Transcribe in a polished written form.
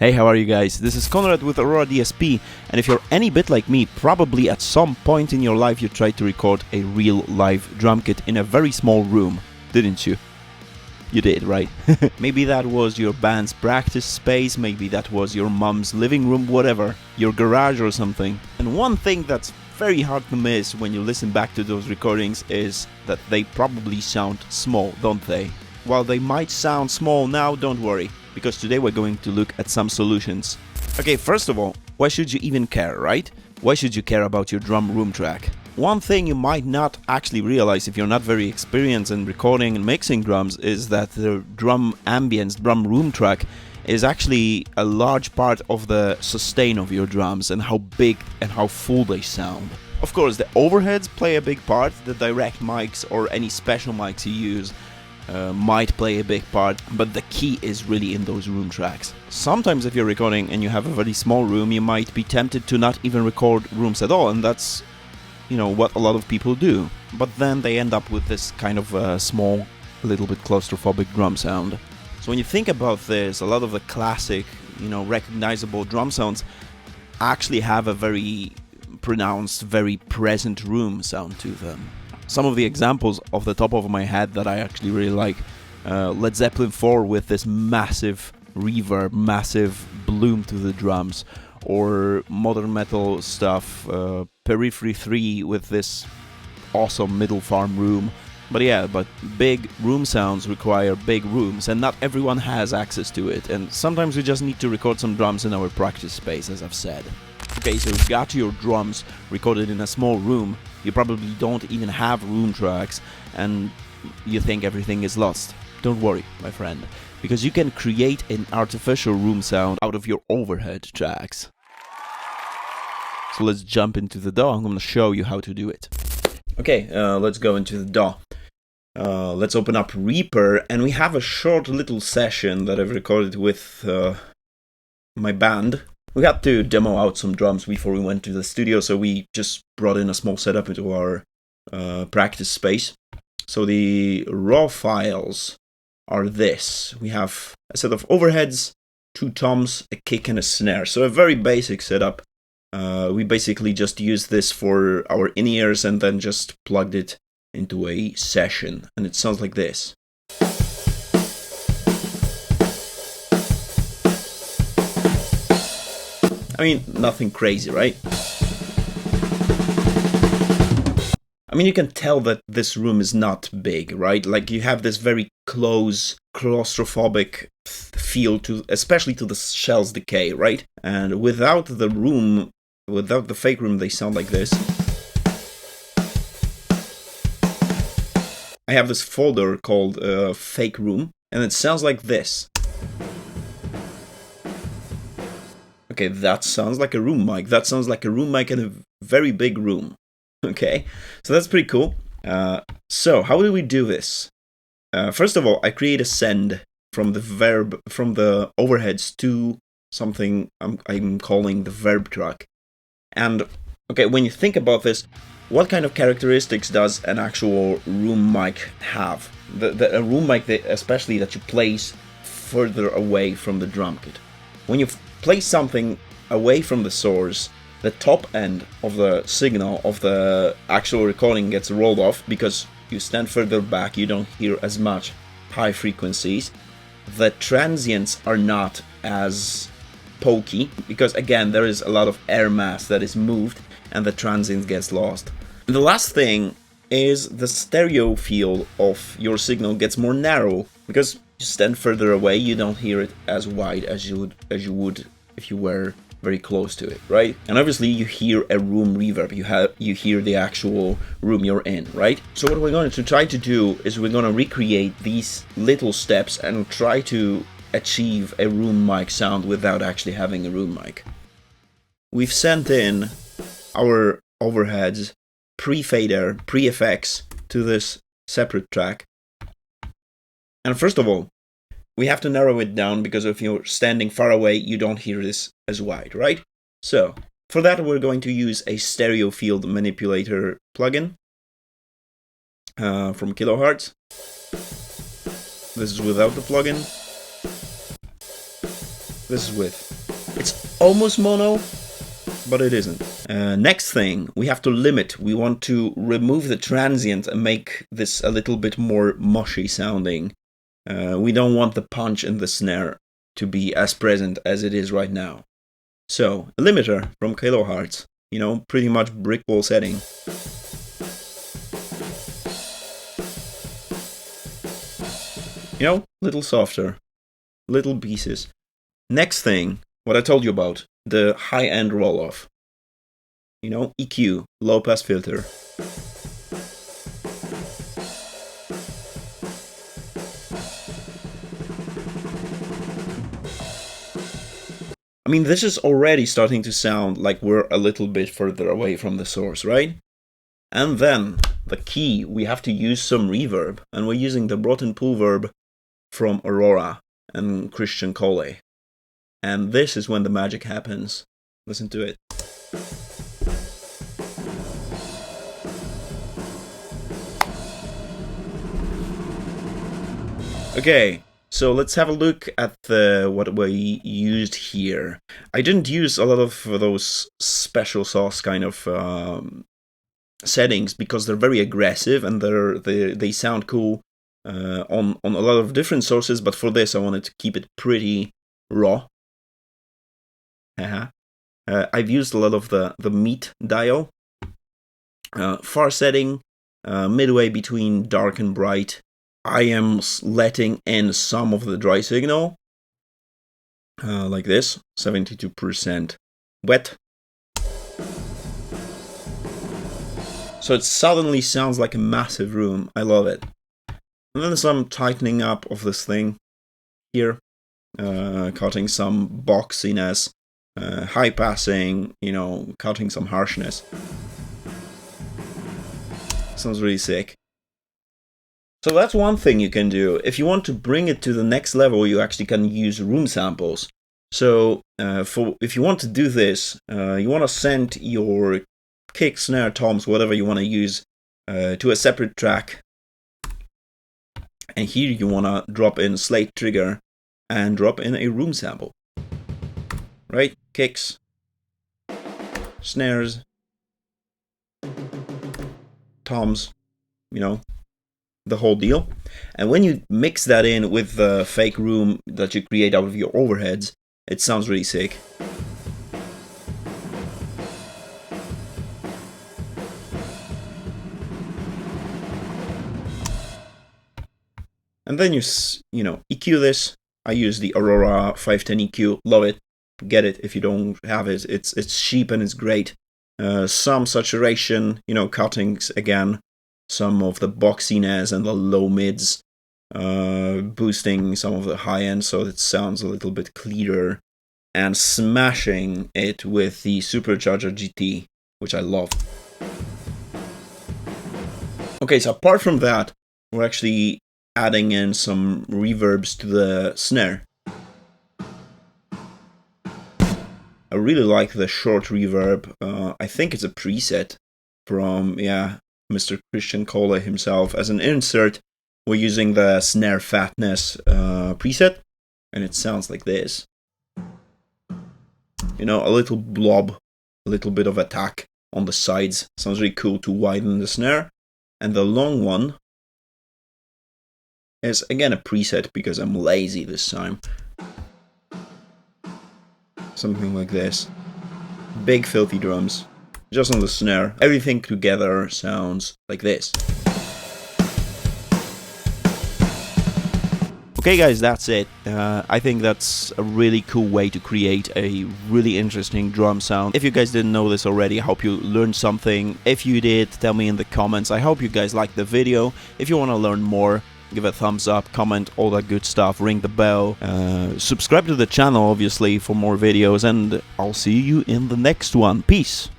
Hey, how are you guys? This is Conrad with Aurora DSP, and if you're any bit like me, probably at some point in your life you tried to record a real live drum kit in a very small room, didn't you? You did, right? Maybe that was your band's practice space, maybe that was your mom's living room, whatever, your garage or something. And one thing that's very hard to miss when you listen back to those recordings is that they probably sound small, don't they? While they might sound small now, don't worry, because today we're going to look at some solutions. Okay, first of all, why should you even care, right? Why should you care about your drum room track? One thing you might not actually realize if you're not very experienced in recording and mixing drums is that the drum ambience, drum room track is actually a large part of the sustain of your drums and how big and how full they sound. Of course, the overheads play a big part, the direct mics or any special mics you use might play a big part, but the key is really in those room tracks. Sometimes if you're recording and you have a very small room, you might be tempted to not even record rooms at all, and that's, what a lot of people do. But then they end up with this kind of small, a little bit claustrophobic drum sound. So when you think about this, a lot of the classic, recognizable drum sounds actually have a very pronounced, very present room sound to them. Some of the examples off the top of my head that I actually really like, Led Zeppelin 4 with this massive reverb, massive bloom to the drums, or modern metal stuff, Periphery 3 with this awesome middle farm room. But big room sounds require big rooms, and not everyone has access to it, and sometimes we just need to record some drums in our practice space, as I've said. Okay, so you've got your drums recorded in a small room, you probably don't even have room tracks, and you think everything is lost. Don't worry, my friend, because you can create an artificial room sound out of your overhead tracks. So let's jump into the DAW. I'm going to show you how to do it. Okay, let's go into the DAW. Let's open up Reaper, and we have a short little session that I've recorded with my band. We had to demo out some drums before we went to the studio, so we just brought in a small setup into our practice space. So the raw files are this. We have a set of overheads, 2 toms, a kick and a snare. So a very basic setup. We basically just used this for our in-ears and then just plugged it into a session. And it sounds like this. I mean, nothing crazy, right? I mean, you can tell that this room is not big, right? Like, you have this very close, claustrophobic feel to, especially to the shell's decay, right? And without the room, without the fake room, they sound like this. I have this folder called Fake Room, and it sounds like this. Okay, that sounds like a room mic. That sounds like a room mic in a very big room. Okay, so that's pretty cool. So how do we do this? First of all, I create a send from the verb, from the overheads to something I'm calling the verb track. And okay, when you think about this, what kind of characteristics does an actual room mic have? A room mic, especially that you place further away from the drum kit. When you place something away from the source, the top end of the signal of the actual recording gets rolled off because you stand further back, you don't hear as much high frequencies. The transients are not as pokey because, again, there is a lot of air mass that is moved and the transient gets lost. And the last thing is the stereo field of your signal gets more narrow because you stand further away, you don't hear it as wide as you would if you were very close to it, right? And obviously you hear a room reverb, you hear the actual room you're in, right? So what we're going to try to do is we're going to recreate these little steps and try to achieve a room mic sound without actually having a room mic. We've sent in our overheads, pre-fader, pre-effects to this separate track. And first of all, we have to narrow it down because if you're standing far away, you don't hear this as wide, right? So, for that, we're going to use a stereo field manipulator plugin from Kilohertz. This is without the plugin. This is width. It's almost mono, but it isn't. Next thing, we have to limit. We want to remove the transient and make this a little bit more mushy sounding. We don't want the punch in the snare to be as present as it is right now. So, a limiter from kilohertz, you know, pretty much brick wall setting. You know, little softer, little pieces. Next thing, what I told you about, the high-end roll-off. You know, EQ, low-pass filter. I mean, this is already starting to sound like we're a little bit further away from the source, right? And then, the key, we have to use some reverb, and we're using the Rotten Pool Verb from Aurora and Christian Cole. And this is when the magic happens. Listen to it. Okay, so let's have a look at what we used here. I didn't use a lot of those special sauce kind of settings because they're very aggressive and they sound cool on a lot of different sources, but for this I wanted to keep it pretty raw. I've used a lot of the meat dial. Far setting, midway between dark and bright. I am letting in some of the dry signal, like this, 72% wet. So it suddenly sounds like a massive room. I love it. And then some tightening up of this thing here, cutting some boxiness, high passing, you know, cutting some harshness. Sounds really sick. So that's one thing you can do. If you want to bring it to the next level, you actually can use room samples. So if you want to do this, you want to send your kick, snare, toms, whatever you want to use, to a separate track. And here you want to drop in slate trigger and drop in a room sample. Right? Kicks, snares, toms, you know, the whole deal. And when you mix that in with the fake room that you create out of your overheads, it sounds really sick. And then you know, EQ this. I use the Aurora 510 EQ. Love it. Get it if you don't have it. It's cheap and it's great. Some saturation, you know, cuttings again. Some of the boxiness and the low mids, boosting some of the high end so it sounds a little bit clearer, and smashing it with the Supercharger GT, which I love. Okay, so apart from that, we're actually adding in some reverbs to the snare. I really like the short reverb. I think it's a preset from, Mr. Christian Cole himself. As an insert, we're using the snare fatness preset, and it sounds like this. You know, a little blob, a little bit of attack on the sides. Sounds really cool to widen the snare. And the long one is again a preset because I'm lazy this time. Something like this. Big filthy drums. Just on the snare. Everything together sounds like this. Okay guys, that's it. I think that's a really cool way to create a really interesting drum sound. If you guys didn't know this already, I hope you learned something. If you did, tell me in the comments. I hope you guys liked the video. If you want to learn more, give a thumbs up, comment, all that good stuff, ring the bell, subscribe to the channel obviously for more videos, and I'll see you in the next one. Peace!